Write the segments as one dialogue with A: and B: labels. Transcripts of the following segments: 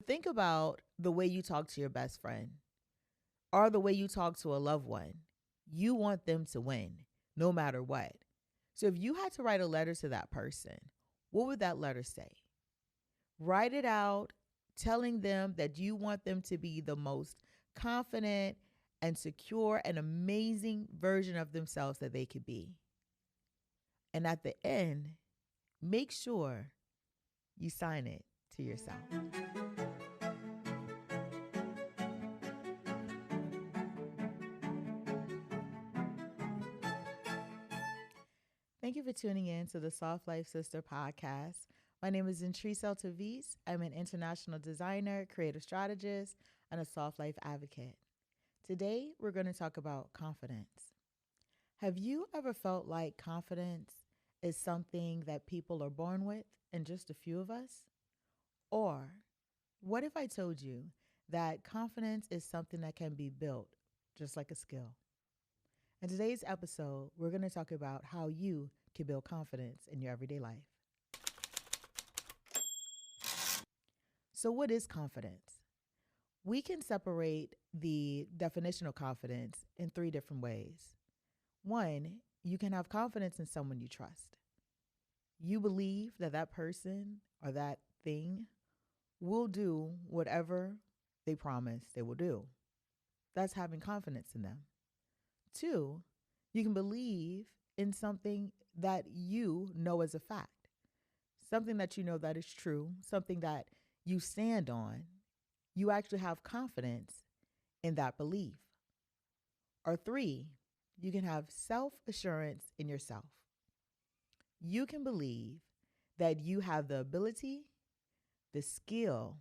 A: think about the way you talk to your best friend or the way you talk to a loved one. You want them to win no matter what. So if you had to write a letter to that person, what would that letter say? Write it out, telling them that you want them to be the most confident and secure and amazing version of themselves that they could be. And at the end, make sure you sign it to yourself. Thank you for tuning in to the Soft Life Sister podcast. My name is Intrice Tavis. I'm an international designer, creative strategist, and a soft life advocate. Today, we're going to talk about confidence. Have you ever felt like confidence is something that people are born with and just a few of us? Or what if I told you that confidence is something that can be built just like a skill? In today's episode, we're going to talk about how you can build confidence in your everyday life. So what is confidence? We can separate the definition of confidence in 3 different ways. 1, you can have confidence in someone you trust. You believe that that person or that thing will do whatever they promise they will do. That's having confidence in them. 2, you can believe in something that you know as a fact, something that you know that is true, something that you stand on. You actually have confidence in that belief. Or 3, you can have self-assurance in yourself. You can believe that you have the ability, the skill,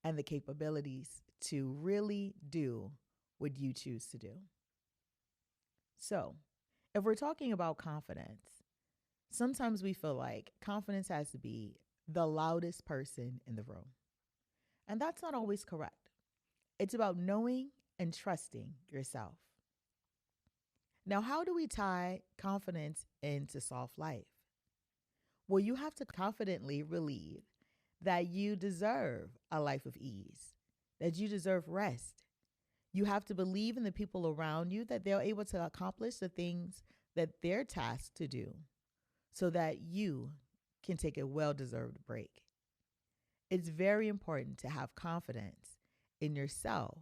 A: and the capabilities to really do what you choose to do. So, if we're talking about confidence, sometimes we feel like confidence has to be the loudest person in the room. And that's not always correct. It's about knowing and trusting yourself. Now, how do we tie confidence into soft life? Well, you have to confidently believe that you deserve a life of ease, that you deserve rest. You have to believe in the people around you that they're able to accomplish the things that they're tasked to do so that you can take a well-deserved break. It's very important to have confidence in yourself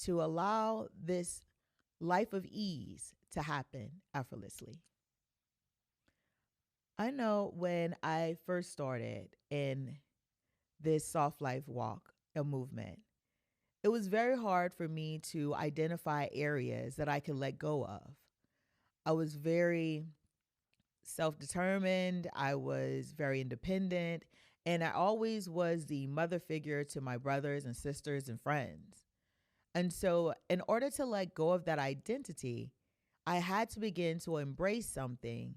A: to allow this life of ease to happen effortlessly. I know when I first started in this soft life walk, a movement, it was very hard for me to identify areas that I could let go of. I was very self-determined. I was very independent. And I always was the mother figure to my brothers and sisters and friends. And so in order to let go of that identity, I had to begin to embrace something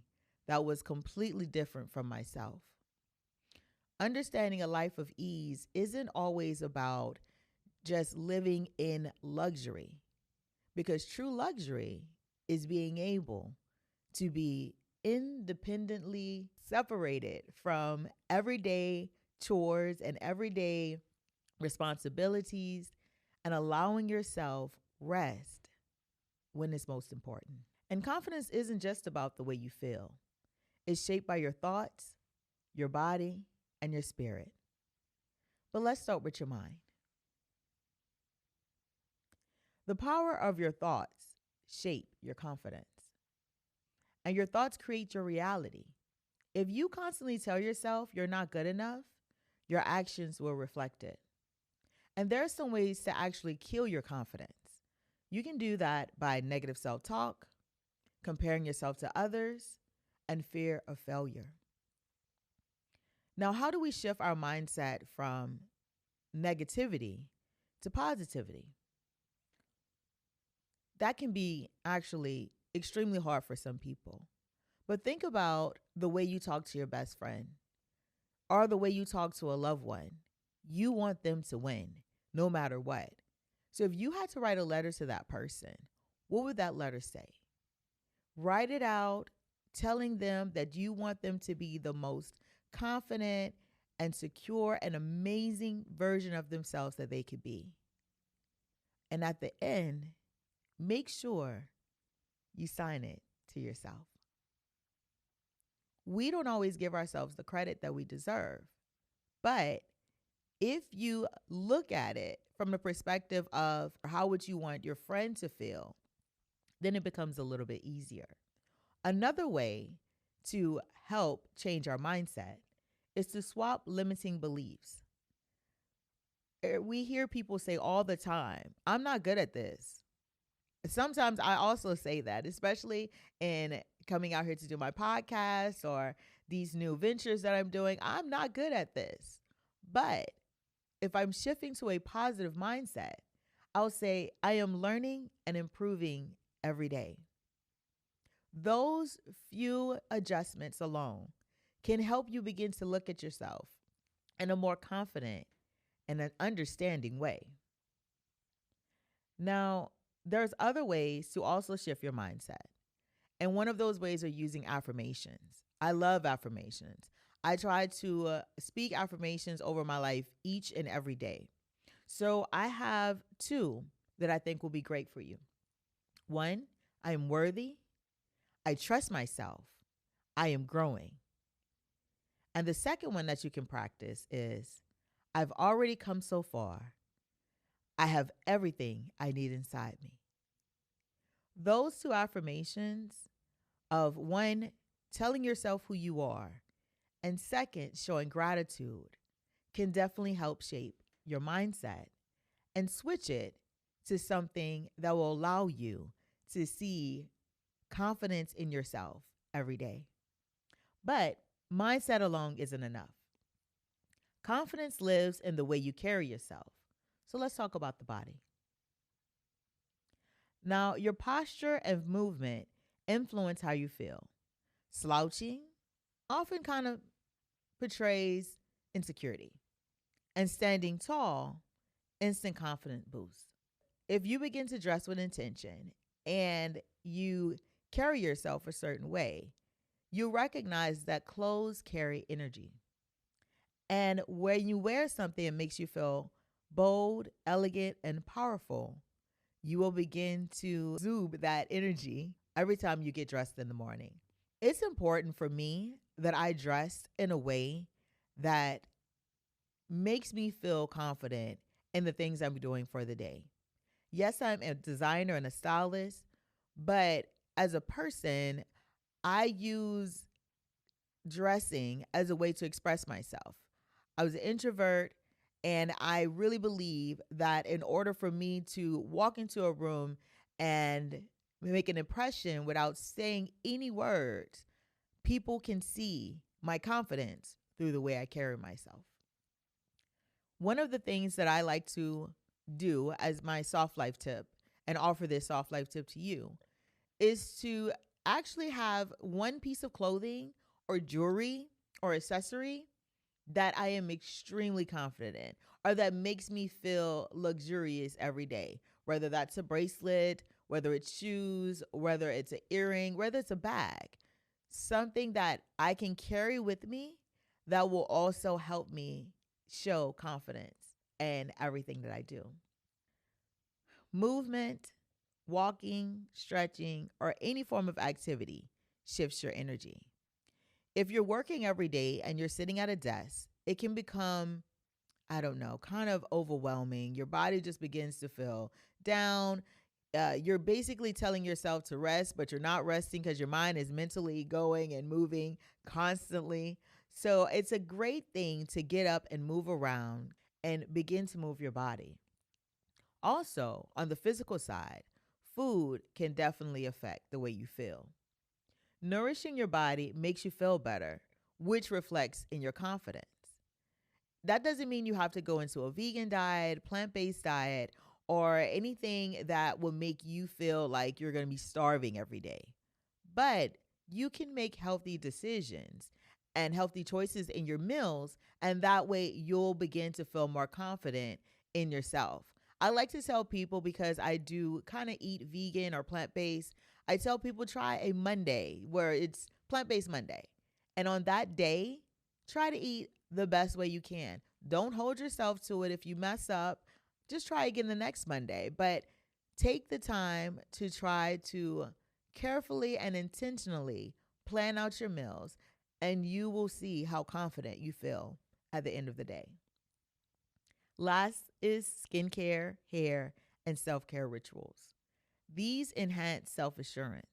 A: that was completely different from myself. Understanding a life of ease isn't always about just living in luxury, because true luxury is being able to be independently separated from everyday chores and everyday responsibilities and allowing yourself rest when it's most important. And confidence isn't just about the way you feel. It's shaped by your thoughts, your body, and your spirit. But let's start with your mind. The power of your thoughts shape your confidence. And your thoughts create your reality. If you constantly tell yourself you're not good enough, your actions will reflect it. And there are some ways to actually kill your confidence. You can do that by negative self-talk, comparing yourself to others, and fear of failure. Now, how do we shift our mindset from negativity to positivity? That can be actually extremely hard for some people. But think about the way you talk to your best friend or the way you talk to a loved one. You want them to win no matter what. So if you had to write a letter to that person, what would that letter say? Write it out, telling them that you want them to be the most confident and secure an amazing version of themselves that they could be. And at the end, make sure you sign it to yourself. We don't always give ourselves the credit that we deserve. But if you look at it from the perspective of how would you want your friend to feel, then it becomes a little bit easier. Another way to help change our mindset is to swap limiting beliefs. We hear people say all the time, I'm not good at this. Sometimes I also say that, especially in coming out here to do my podcast or these new ventures that I'm doing. I'm not good at this. But if I'm shifting to a positive mindset, I'll say I am learning and improving every day. Those few adjustments alone can help you begin to look at yourself in a more confident and an understanding way. Now, there's other ways to also shift your mindset. And one of those ways are using affirmations. I love affirmations. I try to speak affirmations over my life each and every day. So I have two that I think will be great for you. One, I am worthy. I trust myself. I am growing. And the second one that you can practice is, I've already come so far. I have everything I need inside me. Those two affirmations of one, telling yourself who you are, and second, showing gratitude can definitely help shape your mindset and switch it to something that will allow you to see confidence in yourself every day. But mindset alone isn't enough. Confidence lives in the way you carry yourself. So let's talk about the body. Now, your posture and movement influence how you feel. Slouching often kind of portrays insecurity, and standing tall, instant confidence boost. If you begin to dress with intention and you carry yourself a certain way, you recognize that clothes carry energy. And when you wear something that makes you feel bold, elegant, and powerful, you will begin to exude that energy every time you get dressed in the morning. It's important for me that I dress in a way that makes me feel confident in the things I'm doing for the day. Yes, I'm a designer and a stylist, but as a person, I use dressing as a way to express myself. I was an introvert, and I really believe that in order for me to walk into a room and make an impression without saying any words, people can see my confidence through the way I carry myself. One of the things that I like to do as my soft life tip, and offer this soft life tip to you, is to actually have one piece of clothing or jewelry or accessory that I am extremely confident in, or that makes me feel luxurious every day, whether that's a bracelet, whether it's shoes, whether it's an earring, whether it's a bag, something that I can carry with me that will also help me show confidence in everything that I do. Movement, walking, stretching, or any form of activity shifts your energy. If you're working every day and you're sitting at a desk, it can become, I don't know, kind of overwhelming. Your body just begins to feel down. You're basically telling yourself to rest, but you're not resting because your mind is mentally going and moving constantly. So it's a great thing to get up and move around and begin to move your body. Also, on the physical side, food can definitely affect the way you feel. Nourishing your body makes you feel better, which reflects in your confidence. That doesn't mean you have to go into a vegan diet, plant-based diet, or anything that will make you feel like you're going to be starving every day. But you can make healthy decisions and healthy choices in your meals, and that way you'll begin to feel more confident in yourself. I like to tell people, because I do kind of eat vegan or plant-based, I tell people try a Monday where it's plant-based Monday. And on that day, try to eat the best way you can. Don't hold yourself to it. If you mess up, just try again the next Monday. But take the time to try to carefully and intentionally plan out your meals, and you will see how confident you feel at the end of the day. Last is skincare, hair, and self care rituals. These enhance self assurance.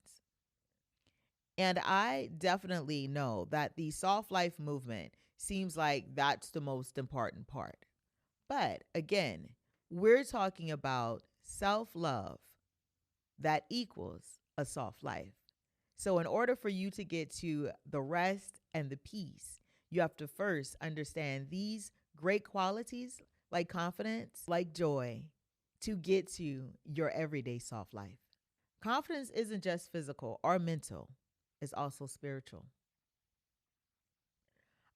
A: And I definitely know that the soft life movement seems like that's the most important part. But again, we're talking about self love that equals a soft life. So, in order for you to get to the rest and the peace, you have to first understand these great qualities like confidence, like joy, to get to your everyday soft life. Confidence isn't just physical or mental, it's also spiritual.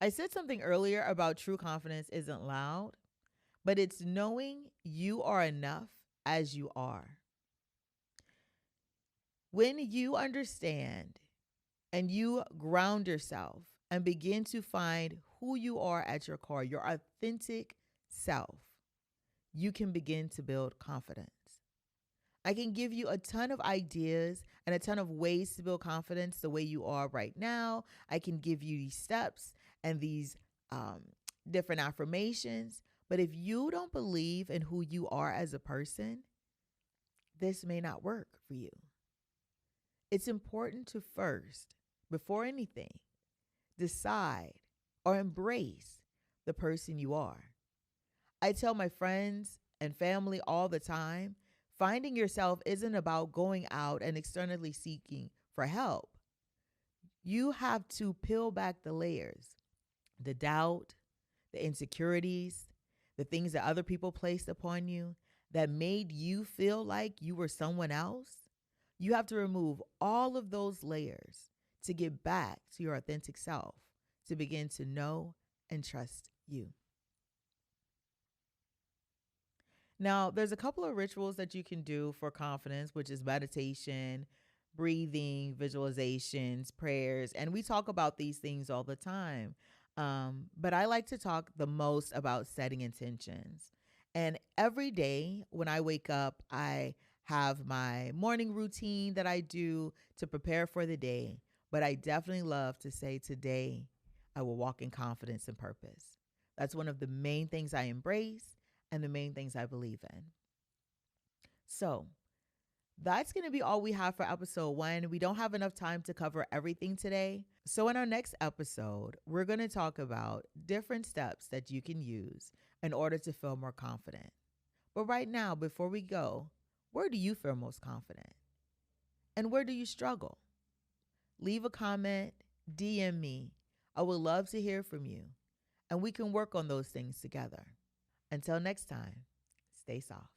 A: I said something earlier about true confidence isn't loud, but it's knowing you are enough as you are. When you understand and you ground yourself and begin to find who you are at your core, your authentic self, you can begin to build confidence. I can give you a ton of ideas and a ton of ways to build confidence the way you are right now. I can give you these steps and these different affirmations. But if you don't believe in who you are as a person, this may not work for you. It's important to first, before anything, decide or embrace the person you are. I tell my friends and family all the time, finding yourself isn't about going out and externally seeking for help. You have to peel back the layers, the doubt, the insecurities, the things that other people placed upon you that made you feel like you were someone else. You have to remove all of those layers to get back to your authentic self, to begin to know and trust you. Now, there's a couple of rituals that you can do for confidence, which is meditation, breathing, visualizations, prayers, and we talk about these things all the time. But I like to talk the most about setting intentions. And every day when I wake up, I have my morning routine that I do to prepare for the day. But I definitely love to say today, I will walk in confidence and purpose. That's one of the main things I embrace and the main things I believe in. So that's going to be all we have for episode 1. We don't have enough time to cover everything today. So in our next episode, we're going to talk about different steps that you can use in order to feel more confident. But right now, before we go, where do you feel most confident? And where do you struggle? Leave a comment, DM me. I would love to hear from you. And we can work on those things together. Until next time, stay soft.